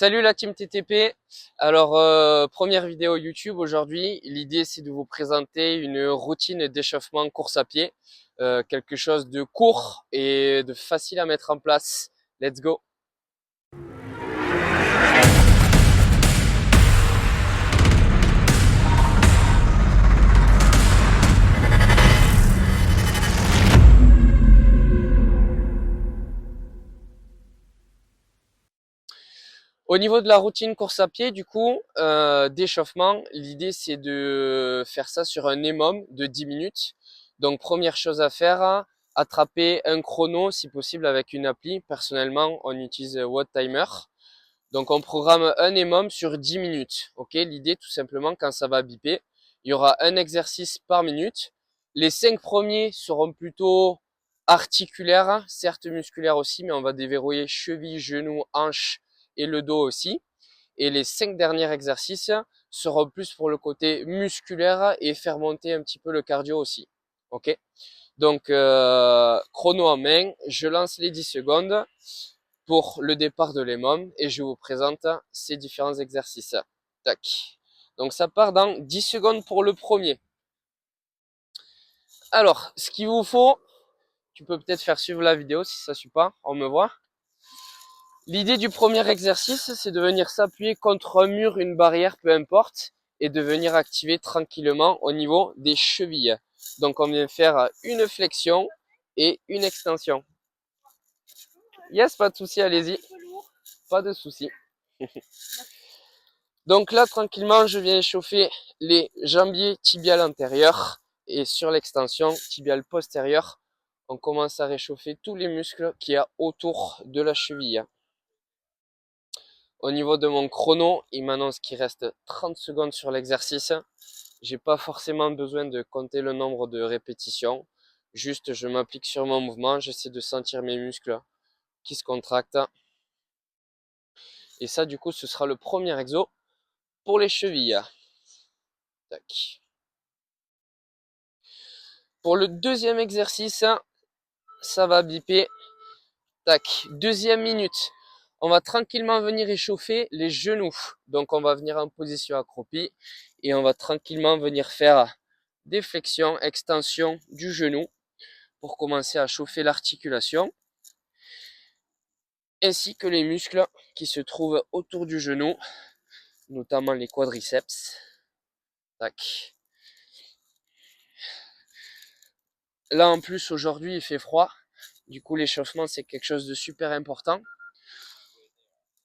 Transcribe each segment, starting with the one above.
Salut la team TTP. Alors, première vidéo YouTube aujourd'hui. L'idée, c'est de vous présenter une routine d'échauffement course à pied. Quelque chose de court et de facile à mettre en place. Let's go. Au niveau de la routine course à pied, du coup, d'échauffement, l'idée, c'est de faire ça sur un EMOM de 10 minutes. Donc, première chose à faire, attraper un chrono, si possible, avec une appli. Personnellement, on utilise WattTimer. Donc on programme un EMOM sur 10 minutes. Ok, l'idée tout simplement quand ça va biper, il y aura un exercice par minute. Les 5 premiers seront plutôt articulaires, certes musculaires aussi, mais on va déverrouiller cheville, genou, hanche et le dos aussi. Et les 5 derniers exercices seront plus pour le côté musculaire et faire monter un petit peu le cardio aussi. Ok, donc chrono en main, je lance les 10 secondes pour le départ de l'EMOM et je vous présente ces différents exercices. Tac. Donc ça part dans 10 secondes pour le premier. Alors, ce qu'il vous faut, tu peux peut-être faire suivre la vidéo si ça ne suit pas, on me voit. L'idée du premier exercice, c'est de venir s'appuyer contre un mur, une barrière, peu importe, et de venir activer tranquillement au niveau des chevilles. Donc on vient faire une flexion et une extension. Yes, pas de souci, allez-y. Pas de souci. Donc là, tranquillement, je viens échauffer les jambiers tibiales antérieurs et sur l'extension tibiale postérieure, on commence à réchauffer tous les muscles qu'il y a autour de la cheville. Au niveau de mon chrono, il m'annonce qu'il reste 30 secondes sur l'exercice. J'ai pas forcément besoin de compter le nombre de répétitions. Juste, je m'applique sur mon mouvement, j'essaie de sentir mes muscles qui se contractent. Et ça, du coup, ce sera le premier exo pour les chevilles. Tac. Pour le deuxième exercice, ça va biper. Tac, deuxième minute. On va tranquillement venir échauffer les genoux. Donc on va venir en position accroupie et on va tranquillement venir faire des flexions, extensions du genou pour commencer à chauffer l'articulation ainsi que les muscles qui se trouvent autour du genou, notamment les quadriceps. Tac. Là en plus aujourd'hui il fait froid, du coup l'échauffement c'est quelque chose de super important.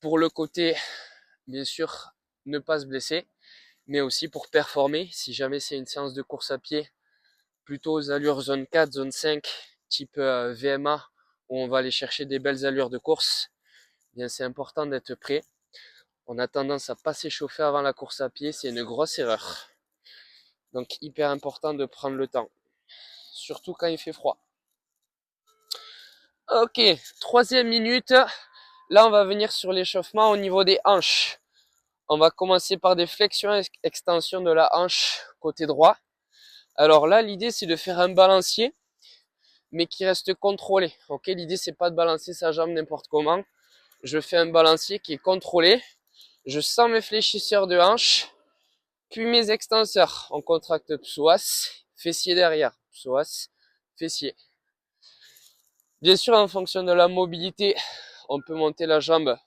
Pour le côté, bien sûr, ne pas se blesser, mais aussi pour performer, si jamais c'est une séance de course à pied, plutôt aux allures zone 4, zone 5, type VMA, où on va aller chercher des belles allures de course, eh bien c'est important d'être prêt. On a tendance à pas s'échauffer avant la course à pied, c'est une grosse erreur. Donc hyper important de prendre le temps, surtout quand il fait froid. Ok, troisième minute, là on va venir sur l'échauffement au niveau des hanches. On va commencer par des flexions et extensions de la hanche côté droit. Alors là, l'idée c'est de faire un balancier, mais qui reste contrôlé. Ok, l'idée c'est pas de balancer sa jambe n'importe comment. Je fais un balancier qui est contrôlé. Je sens mes fléchisseurs de hanche, puis mes extenseurs. On contracte psoas, fessier derrière, psoas, fessier. Bien sûr, en fonction de la mobilité, on peut monter la jambe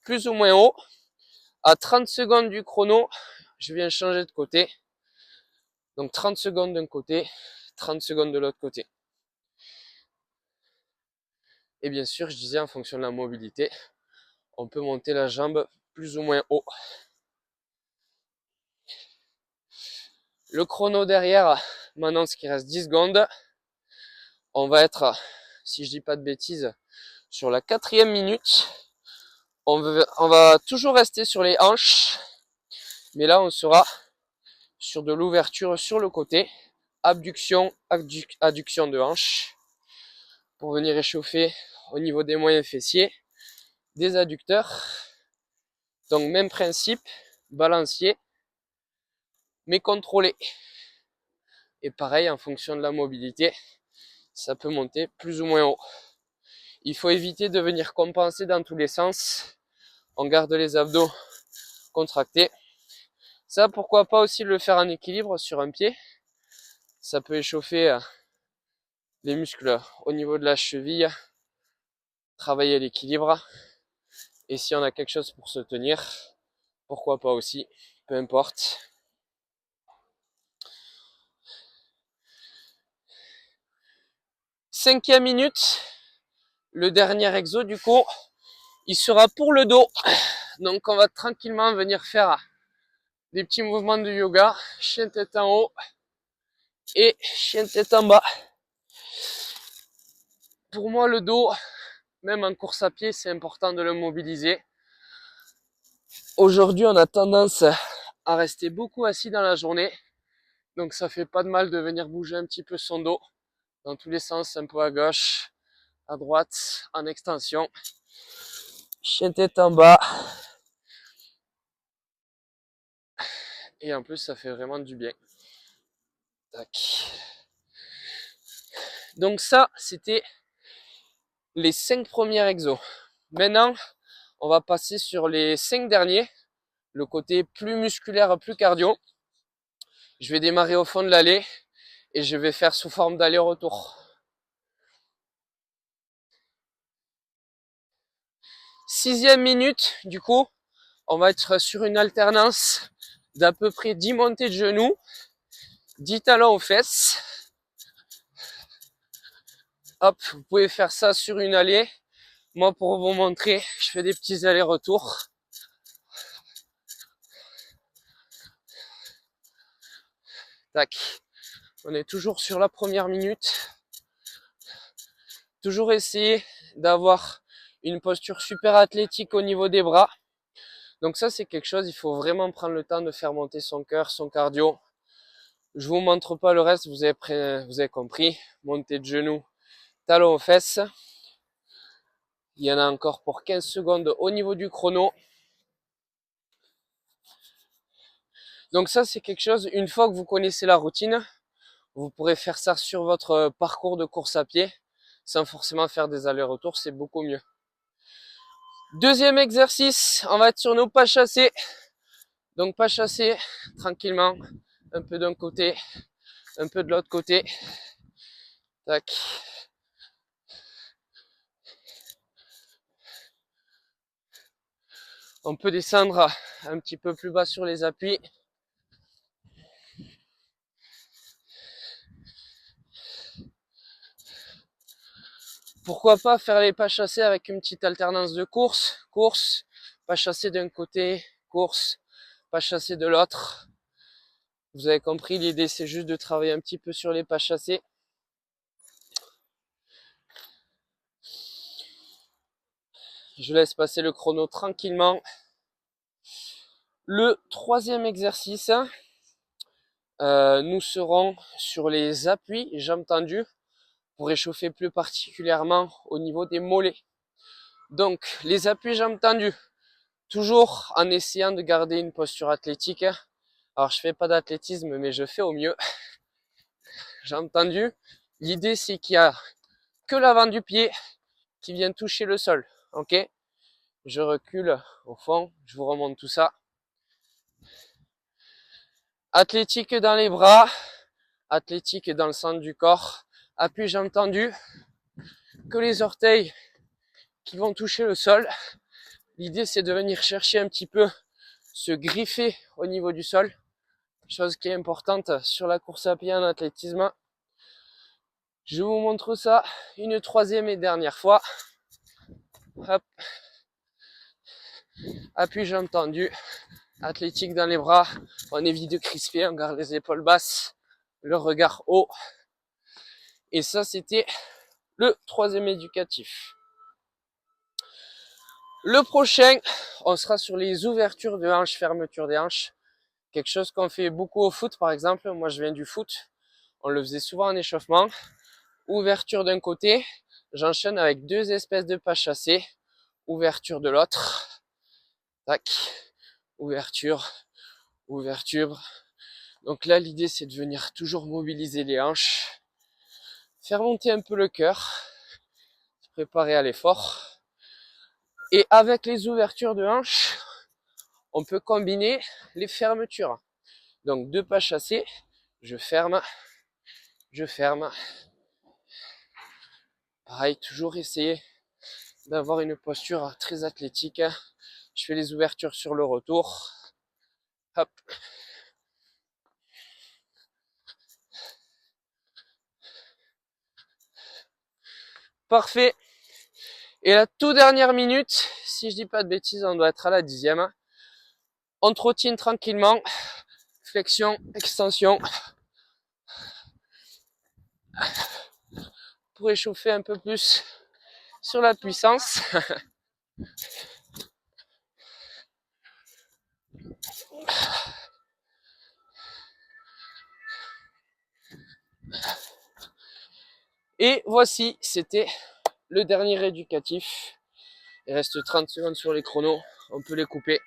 plus ou moins haut. À 30 secondes du chrono, je viens changer de côté. Donc 30 secondes d'un côté, 30 secondes de l'autre côté. Et bien sûr, je disais en fonction de la mobilité, on peut monter la jambe plus ou moins haut. Le chrono derrière m'annonce qu'il reste 10 secondes. On va être, si je dis pas de bêtises, sur la 4e minute. On va toujours rester sur les hanches, mais là on sera sur de l'ouverture sur le côté, abduction, adduction de hanche, pour venir réchauffer au niveau des moyens fessiers, des adducteurs. Donc même principe, balancier, mais contrôlé. Et pareil, en fonction de la mobilité, ça peut monter plus ou moins haut. Il faut éviter de venir compenser dans tous les sens On garde les abdos contractés. Ça, pourquoi pas aussi le faire en équilibre sur un pied. Ça peut échauffer les muscles au niveau de la cheville, travailler l'équilibre. Et si on a quelque chose pour se tenir, pourquoi pas aussi, peu importe. Cinquième minute, le dernier exo du coup, il sera pour le dos. Donc on va tranquillement venir faire des petits mouvements de yoga, chien tête en haut et chien tête en bas. Pour moi le dos, même en course à pied, c'est important de le mobiliser. Aujourd'hui on a tendance à rester beaucoup assis dans la journée, donc ça fait pas de mal de venir bouger un petit peu son dos dans tous les sens, un peu à gauche, à droite, en extension. Chien tête en bas. Et en plus, ça fait vraiment du bien. Tac. Donc ça, c'était les 5 premiers exos. Maintenant, on va passer sur les 5 derniers. Le côté plus musculaire, plus cardio. Je vais démarrer au fond de l'allée et je vais faire sous forme d'aller-retour. 6e minute, du coup, on va être sur une alternance d'à peu près 10 montées de genoux, 10 talons aux fesses. Hop, vous pouvez faire ça sur une allée. Moi, pour vous montrer, je fais des petits allers-retours. Tac. On est toujours sur la première minute. Toujours essayer d'avoir une posture super athlétique au niveau des bras. Donc ça, c'est quelque chose, il faut vraiment prendre le temps de faire monter son cœur, son cardio. Je vous montre pas le reste, vous avez compris. Montée de genoux, talons aux fesses. Il y en a encore pour 15 secondes au niveau du chrono. Donc ça, c'est quelque chose, une fois que vous connaissez la routine, vous pourrez faire ça sur votre parcours de course à pied, sans forcément faire des allers-retours, c'est beaucoup mieux. Deuxième exercice, on va être sur nos pas chassés. Donc pas chassés, tranquillement, un peu d'un côté, un peu de l'autre côté. Tac. On peut descendre un petit peu plus bas sur les appuis. Pourquoi pas faire les pas chassés avec une petite alternance de course, pas chassé d'un côté, course, pas chassé de l'autre. Vous avez compris, l'idée c'est juste de travailler un petit peu sur les pas chassés. Je laisse passer le chrono tranquillement. Le troisième exercice, nous serons sur les appuis jambes tendues pour réchauffer plus particulièrement au niveau des mollets. Donc les appuis jambes tendues, toujours en essayant de garder une posture athlétique. Alors je fais pas d'athlétisme mais je fais au mieux. Jambes tendues, l'idée c'est qu'il y a que l'avant du pied qui vient toucher le sol. Ok, je recule au fond, je vous remonte tout ça. Athlétique dans les bras, athlétique dans le centre du corps. Appui jambes tendues, que les orteils qui vont toucher le sol. L'idée c'est de venir chercher un petit peu, se griffer au niveau du sol. Chose qui est importante sur la course à pied en athlétisme. Je vous montre ça une troisième et dernière fois. Hop. Appui jambes tendues, athlétique dans les bras. On évite de crisper, on garde les épaules basses, le regard haut. Et ça, c'était le troisième éducatif. Le prochain, on sera sur les ouvertures de hanches, fermeture des hanches. Quelque chose qu'on fait beaucoup au foot, par exemple. Moi, je viens du foot. On le faisait souvent en échauffement. Ouverture d'un côté. J'enchaîne avec deux espèces de pas chassés. Ouverture de l'autre. Tac. Ouverture. Ouverture. Donc là, l'idée, c'est de venir toujours mobiliser les hanches. Faire monter un peu le cœur. Se préparer à l'effort. Et avec les ouvertures de hanches, on peut combiner les fermetures. Donc 2 pas chassés, je ferme. Pareil, toujours essayer d'avoir une posture très athlétique. Je fais les ouvertures sur le retour. Hop. Parfait. Et la toute dernière minute, si je dis pas de bêtises, on doit être à la 10e. On trottine tranquillement. Flexion, extension. Pour échauffer un peu plus sur la puissance. Et voici, c'était le dernier rééducatif. Il reste 30 secondes sur les chronos, on peut les couper.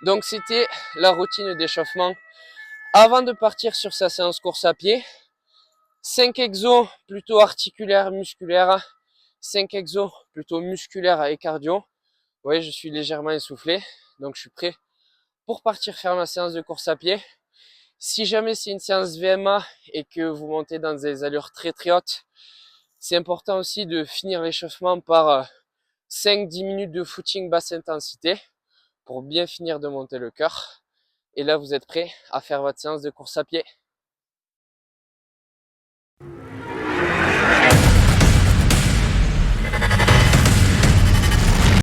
Donc c'était la routine d'échauffement avant de partir sur sa séance course à pied. 5 exos plutôt articulaires, musculaires. 5 exos plutôt musculaires et cardio. Vous voyez, je suis légèrement essoufflé, donc je suis prêt pour partir faire ma séance de course à pied. Si jamais c'est une séance VMA et que vous montez dans des allures très hautes, c'est important aussi de finir l'échauffement par 5-10 minutes de footing basse intensité pour bien finir de monter le cœur. Et là, vous êtes prêt à faire votre séance de course à pied.